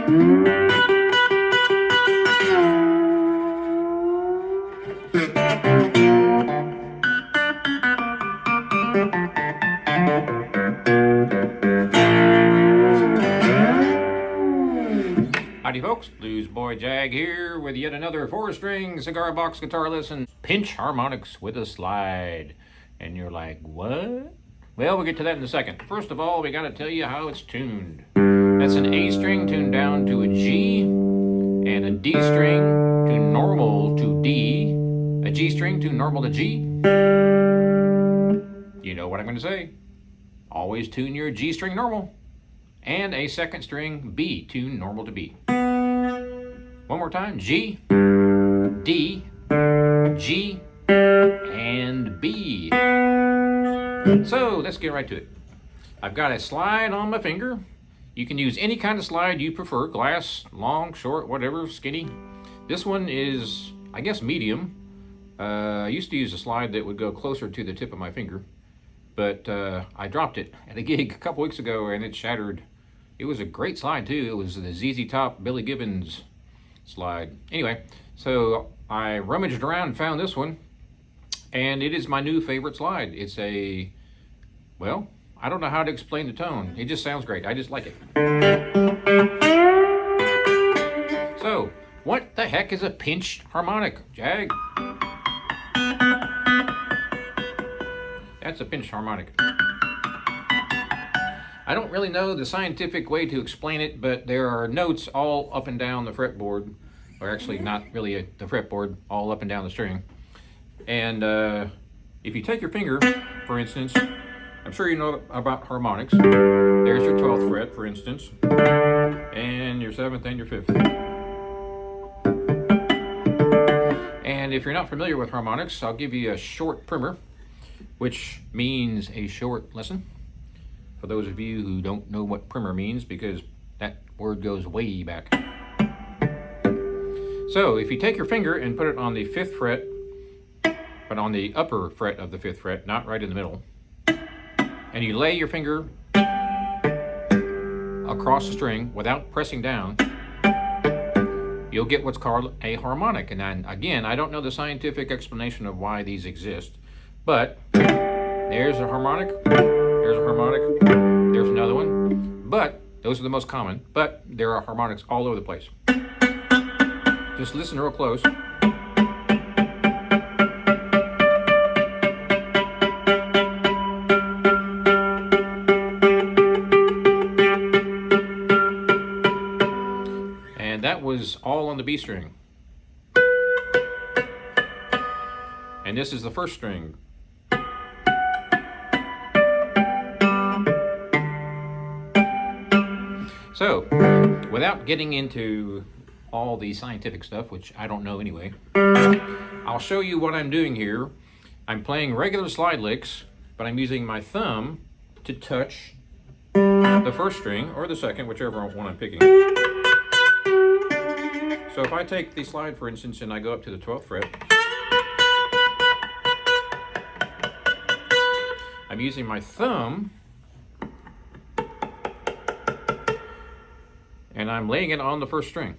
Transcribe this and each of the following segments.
Howdy folks, Bluesboyjag here with yet another 4-string cigar box guitar lesson. Pinch harmonics with a slide. And you're like, what? Well, we'll get to that in a second. First of all, we gotta tell you how it's tuned. That's an A string tuned down to a G, and a D string to normal to D, a G string to normal to G. You know what I'm gonna say. Always tune your G string normal. And a second string B tuned normal to B. One more time, G, D, G, and B. So let's get right to it. I've got a slide on my finger. You can use any kind of slide you prefer, glass, long, short, whatever, skinny. This one is, I guess, medium. I used to use a slide that would go closer to the tip of my finger, but I dropped it at a gig a couple weeks ago and it shattered. It was a great slide too. It was the ZZ Top Billy Gibbons slide. Anyway, so I rummaged around and found this one, and it is my new favorite slide. It's a, well, I don't know how to explain the tone. It just sounds great. I just like it. So, what the heck is a pinched harmonic, Jag? That's a pinched harmonic. I don't really know the scientific way to explain it, but there are notes all up and down the fretboard, or actually not really the fretboard, all up and down the string. And if you take your finger, for instance, I'm sure you know about harmonics. There's your 12th fret, for instance, and your 7th and your 5th. And if you're not familiar with harmonics, I'll give you a short primer, which means a short lesson. For those of you who don't know what primer means, because that word goes way back. So if you take your finger and put it on the 5th fret, but on the upper fret of the 5th fret, not right in the middle, and you lay your finger across the string without pressing down, you'll get what's called a harmonic. And then, again, I don't know the scientific explanation of why these exist, but there's a harmonic. There's a harmonic, there's another one, but those are the most common, but there are harmonics all over the place. Just listen real close. And that was all on the B string. And this is the 1st string. So, without getting into all the scientific stuff, which I don't know anyway, I'll show you what I'm doing here. I'm playing regular slide licks, but I'm using my thumb to touch the 1st string, or the 2nd, whichever one I'm picking. So if I take the slide, for instance, and I go up to the 12th fret, I'm using my thumb, and I'm laying it on the 1st string.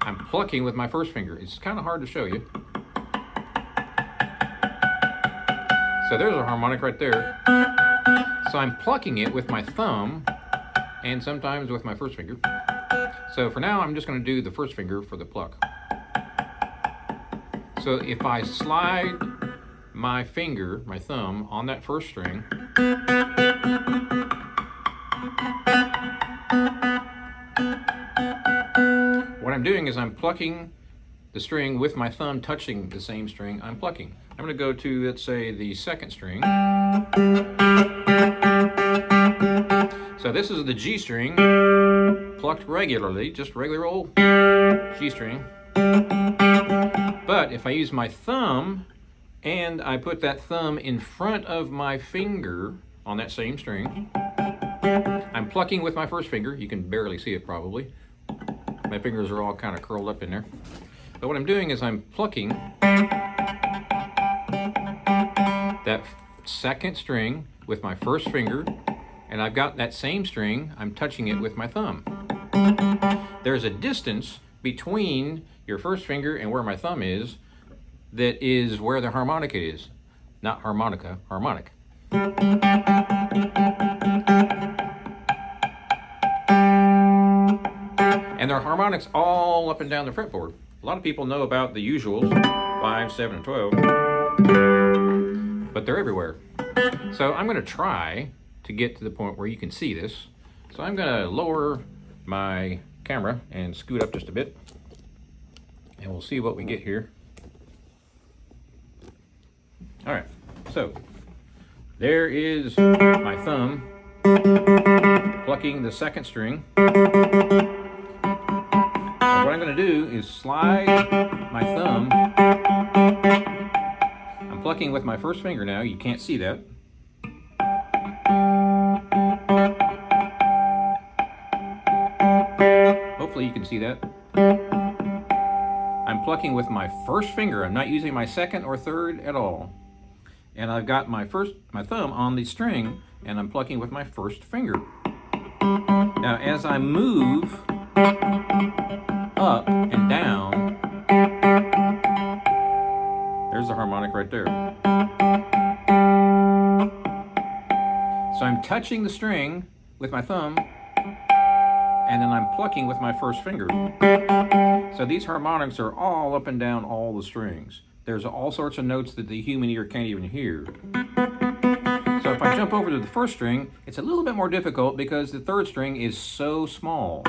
I'm plucking with my 1st finger. It's kind of hard to show you. So there's a harmonic right there. So I'm plucking it with my thumb and sometimes with my 1st finger. So for now, I'm just going to do the 1st finger for the pluck. So if I slide my finger, my thumb, on that 1st string, what I'm doing is I'm plucking the string with my thumb touching the same string I'm plucking. I'm going to go to, let's say, the 2nd string. So this is the G string, plucked regularly, just regular old G string. But if I use my thumb and I put that thumb in front of my finger on that same string, I'm plucking with my 1st finger. You can barely see it probably. My fingers are all kind of curled up in there. But what I'm doing is I'm plucking that 2nd string with my 1st finger, and I've got that same string, I'm touching it with my thumb. There's a distance between your first finger and where my thumb is that is where the harmonica is. Not harmonica, harmonic. And there are harmonics all up and down the fretboard. A lot of people know about the usuals, 5, 7, and 12, but they're everywhere. So I'm going to try to get to the point where you can see this. So I'm going to lower my camera and scoot up just a bit, and we'll see what we get here. All right, so there is my thumb plucking the second string. And what I'm going to do is slide my thumb. I'm plucking with my first finger now. You can't see that. Hopefully you can see that. I'm plucking with my first finger. I'm not using my second or third at all. And I've got my thumb on the string, and I'm plucking with my first finger. Now, as I move up and down, there's the harmonic right there. So I'm touching the string with my thumb, and then I'm plucking with my first finger. So these harmonics are all up and down all the strings. There's all sorts of notes that the human ear can't even hear. So if I jump over to the first string, it's a little bit more difficult because the third string is so small.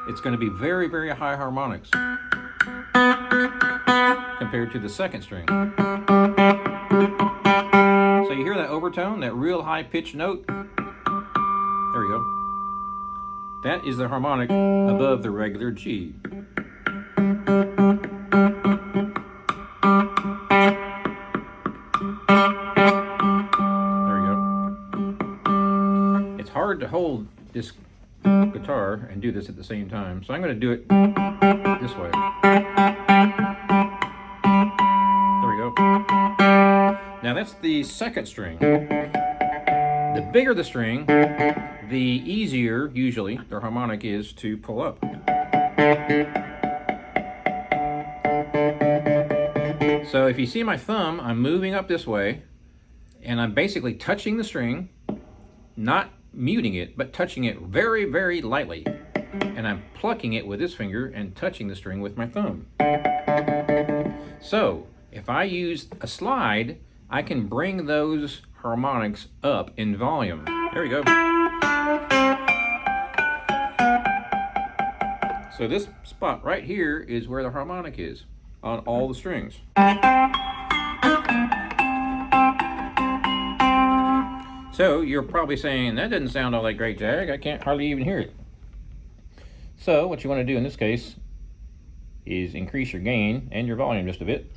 It's going to be very, very high harmonics compared to the second string. So you hear that overtone, that real high-pitched note? There we go. That is the harmonic above the regular G. Hard to hold this guitar and do this at the same time, so I'm going to do it this way. There we go. Now that's the second string. The bigger the string, the easier usually the harmonic is to pull up. So if you see my thumb, I'm moving up this way, and I'm basically touching the string, not muting it, but touching it very, very lightly. And I'm plucking it with this finger and touching the string with my thumb. So if I use a slide, I can bring those harmonics up in volume. There we go. So this spot right here is where the harmonic is on all the strings. So you're probably saying, that doesn't sound all that great, Jag. I can't hardly even hear it. So what you want to do in this case is increase your gain and your volume just a bit.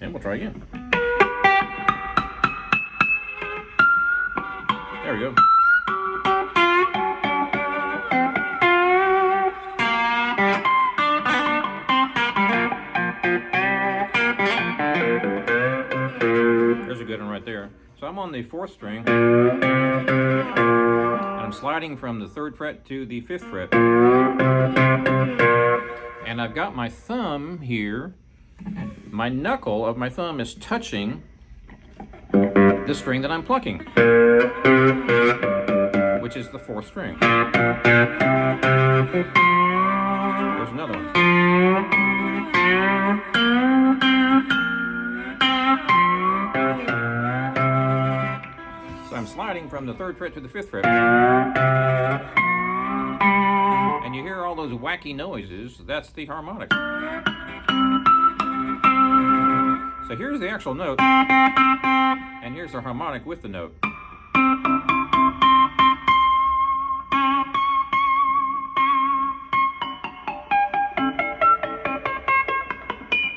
And we'll try again. There we go. There's a good one right there. So I'm on the 4th string, and I'm sliding from the 3rd fret to the 5th fret. And I've got my thumb here. My knuckle of my thumb is touching the string that I'm plucking, which is the 4th string. There's another one. I'm sliding from the 3rd fret to the 5th fret. And you hear all those wacky noises. That's the harmonic. So here's the actual note, and here's the harmonic with the note.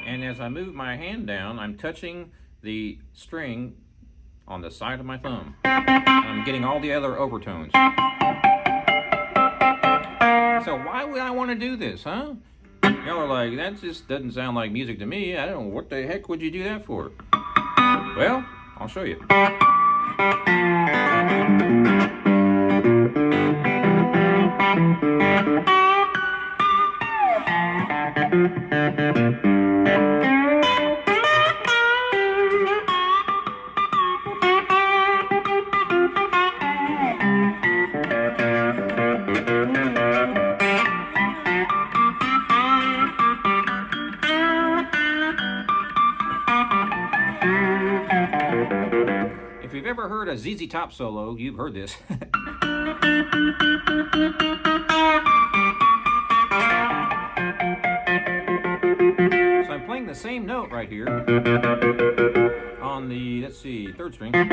And as I move my hand down, I'm touching the string on the side of my thumb. And I'm getting all the other overtones. So why would I want to do this, huh? Y'all are like, that just doesn't sound like music to me. I don't know, what the heck would you do that for? Well, I'll show you. If you've ever heard a ZZ Top solo, you've heard this. So I'm playing the same note right here on the, let's see, third string. And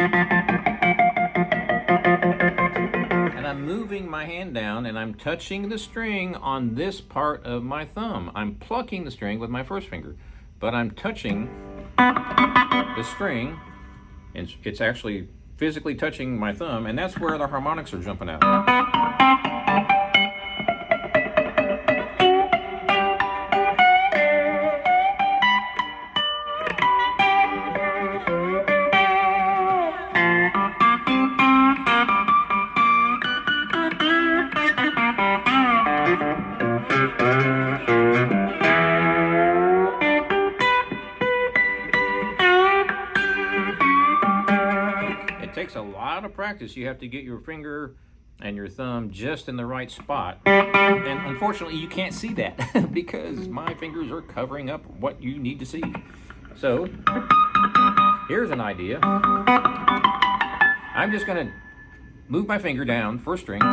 I'm moving my hand down and I'm touching the string on this part of my thumb. I'm plucking the string with my first finger, but I'm touching the string. It's actually physically touching my thumb, and that's where the harmonics are jumping out. It takes a lot of practice. You have to get your finger and your thumb just in the right spot. And unfortunately, you can't see that because my fingers are covering up what you need to see. So here's an idea. I'm just going to move my finger down, first string.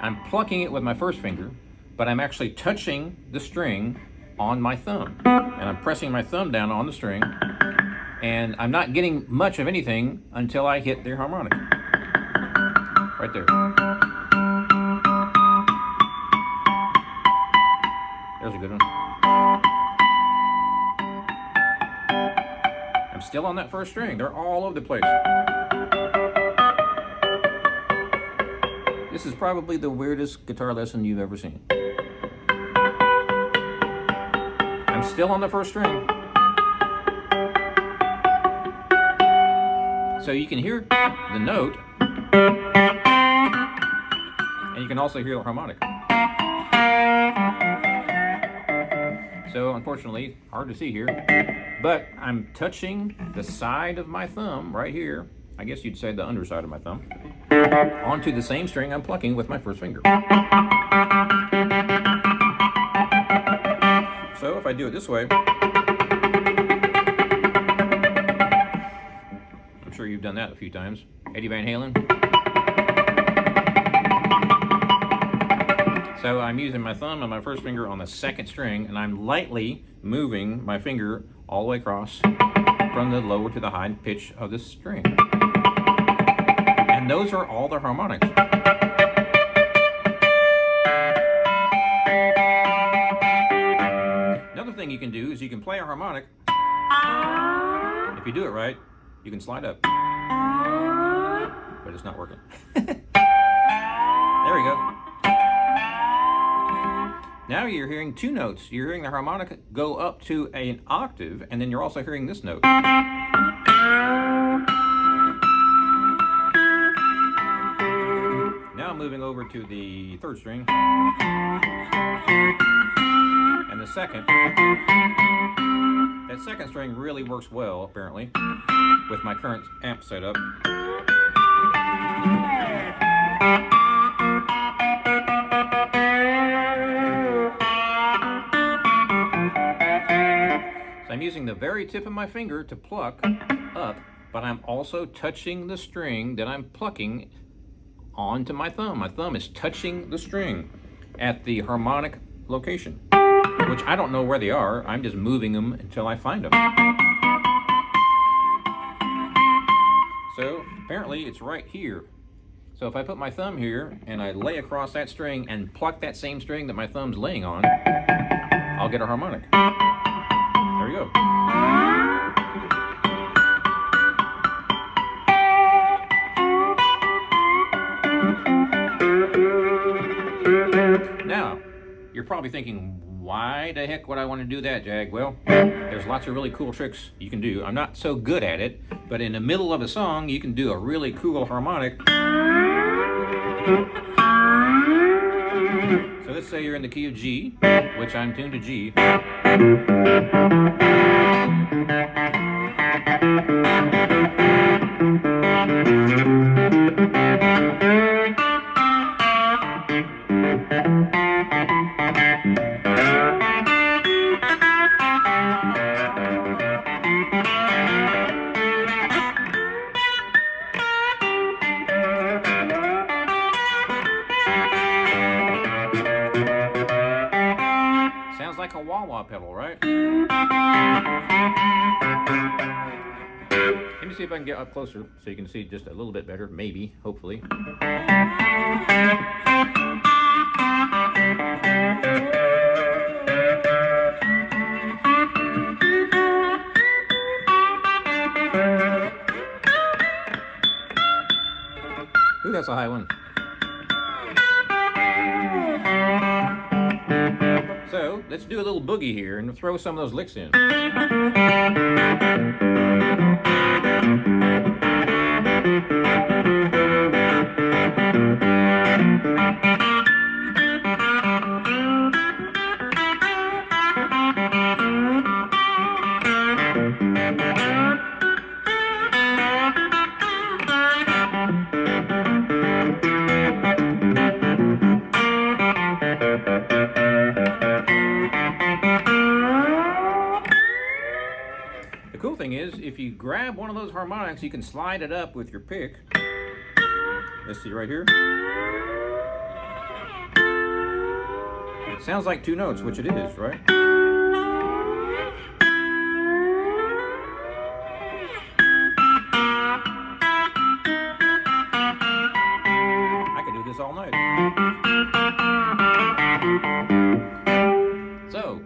I'm plucking it with my first finger, but I'm actually touching the string on my thumb. And I'm pressing my thumb down on the string. And I'm not getting much of anything until I hit the harmonic. Right there. There's a good one. I'm still on that first string. They're all over the place. This is probably the weirdest guitar lesson you've ever seen. I'm still on the first string. So you can hear the note, and you can also hear the harmonic. So unfortunately, hard to see here, but I'm touching the side of my thumb right here, I guess you'd say the underside of my thumb, onto the same string I'm plucking with my first finger. So if I do it this way, I'm sure you've done that a few times. Eddie Van Halen. So I'm using my thumb and my first finger on the second string, and I'm lightly moving my finger all the way across from the lower to the high pitch of this string. And those are all the harmonics. Another thing you can do is you can play a harmonic. If you do it right, you can slide up. But it's not working. There we go. Now you're hearing two notes. You're hearing the harmonic go up to an octave, and then you're also hearing this note. Now I'm moving over to the third string. And the second. That second string really works well, apparently, with my current amp setup. So I'm using the very tip of my finger to pluck up, but I'm also touching the string that I'm plucking onto my thumb. My thumb is touching the string at the harmonic location, which I don't know where they are. I'm just moving them until I find them. So apparently it's right here. So if I put my thumb here and I lay across that string and pluck that same string that my thumb's laying on, I'll get a harmonic. There we go. Now, you're probably thinking, why the heck would I want to do that, Jag? Well, there's lots of really cool tricks you can do. I'm not so good at it, but in the middle of a song, you can do a really cool harmonic. So let's say you're in the key of G, which I'm tuned to G. Sounds like a wah-wah pedal, right? Let me see if I can get up closer so you can see just a little bit better, maybe, hopefully. Ooh, that's a high one. So, let's do a little boogie here and throw some of those licks in. The cool thing is, if you grab one of those harmonics, you can slide it up with your pick. Let's see right here. It sounds like two notes, which it is, right? I could do this all night. So,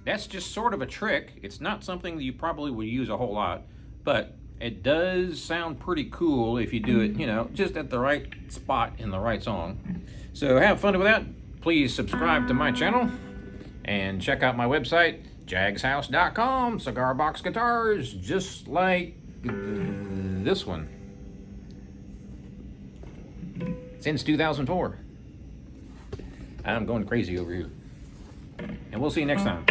that's just sort of a trick. It's not something that you probably would use a whole lot, but it does sound pretty cool if you do it, you know, just at the right spot in the right song. So have fun with that. Please subscribe to my channel and check out my website, jagshouse.com. Cigar box guitars, just like this one. Since 2004. I'm going crazy over here. And we'll see you next time.